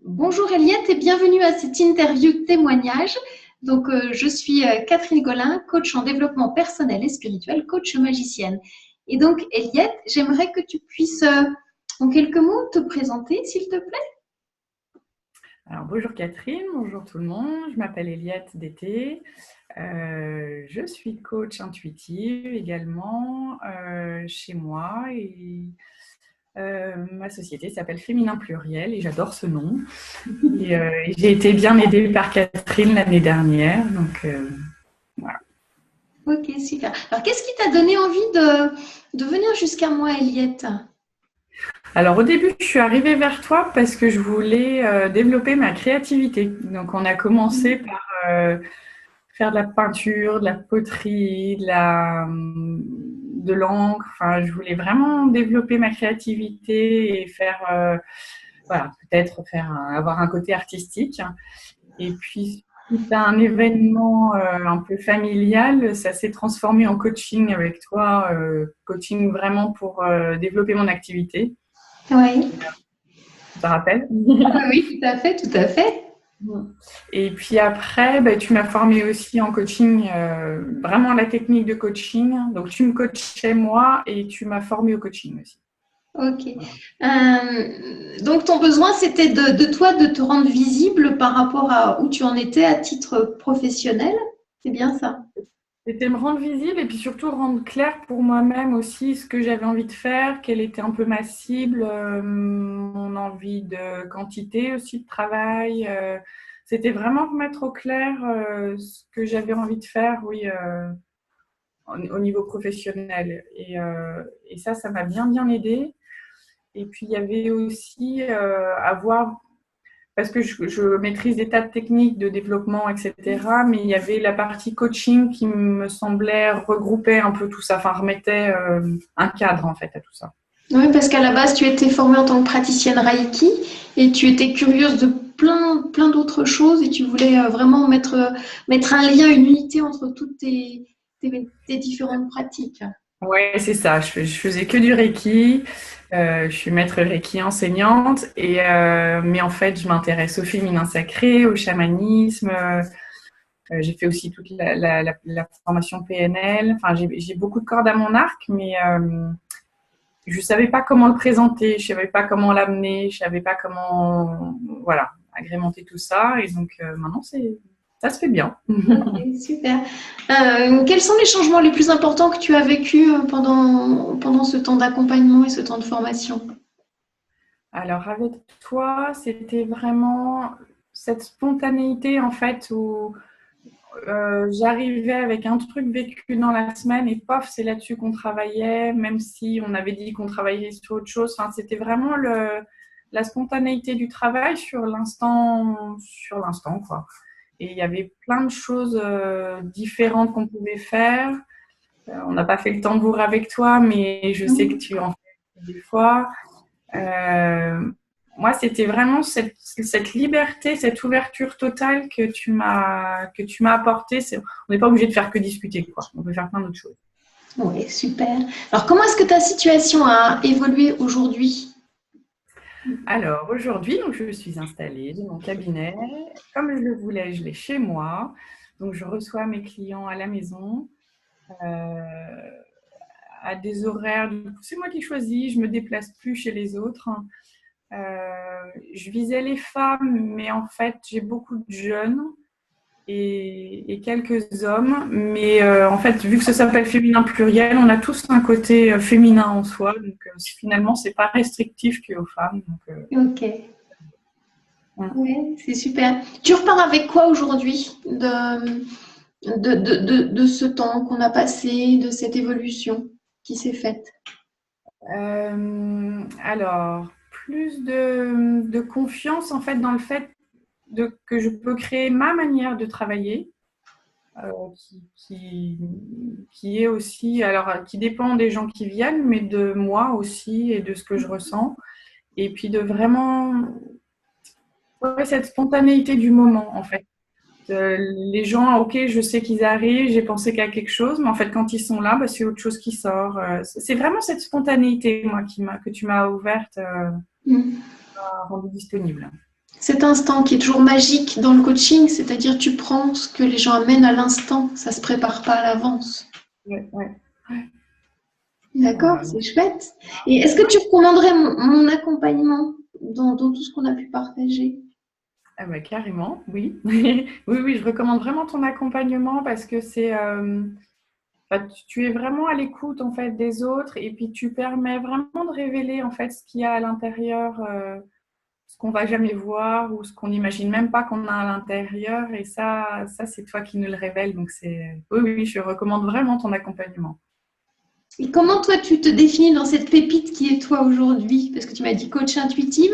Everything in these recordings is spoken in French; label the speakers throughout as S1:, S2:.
S1: Bonjour Eliette et bienvenue à cette interview témoignage. Je suis Catherine Golin, coach en développement personnel et spirituel, coach magicienne. Et donc, Eliette, j'aimerais que tu puisses, en quelques mots, te présenter, s'il te plaît.
S2: Alors, bonjour Catherine, bonjour tout le monde. Je m'appelle Eliette Dété. Je suis coach intuitive également chez moi et ma société s'appelle Féminin Pluriel et j'adore ce nom. Et j'ai été bien aidée par Catherine l'année dernière, donc voilà.
S1: Ok, super. Alors, qu'est-ce qui t'a donné envie de venir jusqu'à moi, Eliette?
S2: Alors au début, je suis arrivée vers toi parce que je voulais développer ma créativité. Donc on a commencé par faire de la peinture, de la poterie, de l'encre. Enfin, je voulais vraiment développer ma créativité et faire, voilà, peut-être avoir un côté artistique. Et puis, suite à un événement un peu familial, ça s'est transformé en coaching avec toi, coaching vraiment pour développer mon activité.
S1: Oui.
S2: Tu te rappelles?
S1: Oui, tout à fait, tout à fait.
S2: Et puis après, tu m'as formée aussi en coaching, vraiment la technique de coaching. Donc, tu me coachais moi et tu m'as formée au coaching aussi.
S1: Ok. Donc, ton besoin, c'était de toi de te rendre visible par rapport à où tu en étais à titre professionnel. C'est bien ça?
S2: C'était me rendre visible et puis surtout rendre clair pour moi-même aussi ce que j'avais envie de faire, quelle était un peu ma cible, mon envie de quantité aussi de travail. C'était vraiment remettre au clair ce que j'avais envie de faire, oui, au niveau professionnel. Et ça m'a bien aidée. Et puis, il y avait aussi avoir, parce que je maîtrise des tas de techniques de développement, etc., mais il y avait la partie coaching qui me semblait regrouper un peu tout ça, enfin, remettait un cadre, en fait, à tout ça.
S1: Oui, parce qu'à la base, tu étais formée en tant que praticienne Reiki et tu étais curieuse de plein d'autres choses et tu voulais vraiment mettre un lien, une unité entre toutes tes différentes pratiques.
S2: Ouais, c'est ça. Je faisais que du Reiki. Je suis maître Reiki enseignante, mais en fait, je m'intéresse au féminin sacré, au chamanisme. J'ai fait aussi toute la formation PNL. Enfin, j'ai beaucoup de cordes à mon arc, mais je ne savais pas comment le présenter, je ne savais pas comment l'amener, je ne savais pas comment, voilà, agrémenter tout ça. Et donc, maintenant, ça se fait bien.
S1: Ok, super. Quels sont les changements les plus importants que tu as vécus pendant ce temps d'accompagnement et ce temps de formation?
S2: Alors, avec toi, c'était vraiment cette spontanéité, en fait, où j'arrivais avec un truc vécu dans la semaine et pof, c'est là-dessus qu'on travaillait, même si on avait dit qu'on travaillait sur autre chose. Enfin, c'était vraiment la spontanéité du travail sur l'instant, quoi. Et il y avait plein de choses différentes qu'on pouvait faire. On n'a pas fait le tambour avec toi, mais je sais que tu en fais des fois. Euh, Moi, c'était vraiment cette liberté, cette ouverture totale que tu m'as apportée. On n'est pas obligé de faire que discuter, quoi. On peut faire plein d'autres choses.
S1: Oui, super. Alors, comment est-ce que ta situation a évolué aujourd'hui?
S2: Alors, aujourd'hui, donc, je suis installée, j'ai mon cabinet. Comme je le voulais, je l'ai chez moi. Donc, je reçois mes clients à la maison, à des horaires. C'est moi qui choisis, je ne me déplace plus chez les autres. Je visais les femmes, mais en fait, j'ai beaucoup de jeunes et quelques hommes. Mais en fait, vu que ça s'appelle féminin pluriel, on a tous un côté féminin en soi. Donc, finalement, c'est pas restrictif qu'aux femmes. Donc,
S1: Ok,
S2: voilà.
S1: ouais, c'est super. Tu repars avec quoi aujourd'hui de ce temps qu'on a passé, de cette évolution qui s'est faite?
S2: Alors, plus de confiance en fait dans le fait que je peux créer ma manière de travailler, qui est aussi, alors qui dépend des gens qui viennent, mais de moi aussi et de ce que je ressens. Et puis de vraiment, ouais, cette spontanéité du moment en fait. Les gens, ok, je sais qu'ils arrivent, j'ai pensé qu'à quelque chose, mais en fait, quand ils sont là, c'est autre chose qui sort. C'est vraiment cette spontanéité, moi, que tu m'as ouverte.
S1: Mm.
S2: sera rendu disponible.
S1: Cet instant qui est toujours magique dans le coaching, c'est-à-dire tu prends ce que les gens amènent à l'instant, ça se prépare pas à l'avance.
S2: Ouais, ouais.
S1: D'accord,
S2: Voilà.
S1: c'est chouette. Et est-ce que tu recommanderais mon accompagnement dans tout ce qu'on a pu partager?
S2: Ah bah, carrément, oui. Oui, oui, je recommande vraiment ton accompagnement parce que tu es vraiment à l'écoute en fait des autres et puis tu permets vraiment de révéler en fait ce qu'il y a à l'intérieur, ce qu'on va jamais voir ou ce qu'on n'imagine même pas qu'on a à l'intérieur et ça c'est toi qui nous le révèles donc oui, oui, je recommande vraiment ton accompagnement.
S1: Et comment toi tu te définis dans cette pépite qui est toi aujourd'hui? Parce que tu m'as dit coach intuitive.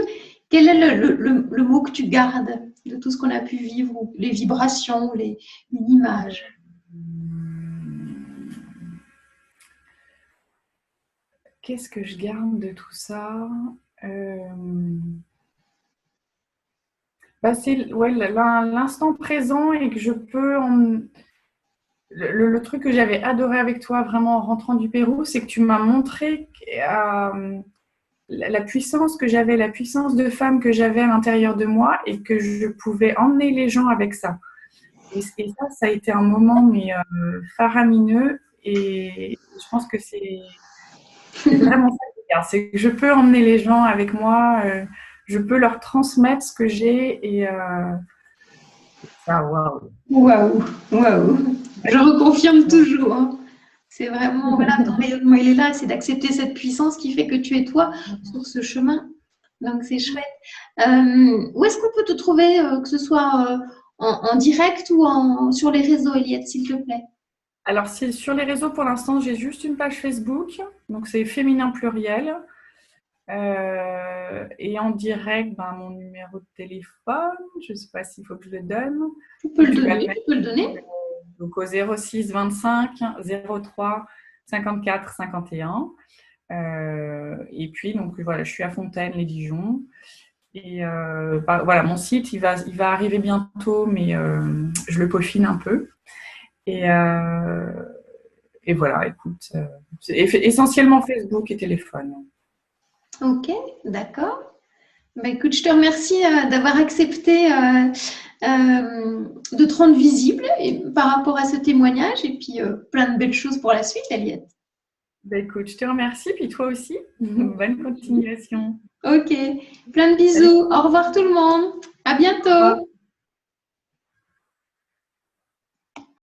S1: Quel est le mot que tu gardes de tout ce qu'on a pu vivre, ou les vibrations, une image?
S2: Qu'est-ce que je garde de tout ça? C'est ouais, l'instant présent et que je peux le truc que j'avais adoré avec toi vraiment en rentrant du Pérou, c'est que tu m'as montré la puissance que j'avais, la puissance de femme que j'avais à l'intérieur de moi et que je pouvais emmener les gens avec ça. Et ça a été un moment mais faramineux et je pense que c'est vraiment ça que je garde. C'est que je peux emmener les gens avec moi, je peux leur transmettre ce que j'ai et ça, waouh.
S1: Waouh, waouh. Je reconfirme toujours, hein. C'est vraiment, voilà, ton rayonnement, il est là, c'est d'accepter cette puissance qui fait que tu es toi sur ce chemin. Donc, c'est chouette. Où est-ce qu'on peut te trouver, que ce soit en direct ou sur les réseaux, Eliette, s'il te plaît?
S2: Alors, sur les réseaux, pour l'instant, j'ai juste une page Facebook, donc c'est féminin pluriel. Et en direct, mon numéro de téléphone, je ne sais pas s'il faut que je le donne.
S1: Tu peux le
S2: Tu vas
S1: donner, tu peux le donner.
S2: donc au 06 25 03 54 51. Et puis, donc voilà, je suis à Fontaine, les Dijon. Et voilà, mon site, il va arriver bientôt, mais je le peaufine un peu. Et voilà, écoute, essentiellement Facebook et téléphone.
S1: Ok, d'accord. Bah, écoute, je te remercie d'avoir accepté de te rendre visible par rapport à ce témoignage et puis plein de belles choses pour la suite, Eliette.
S2: Bah, écoute, je te remercie, puis toi aussi. Bonne continuation.
S1: Ok, plein de bisous. Au revoir tout le monde. À bientôt.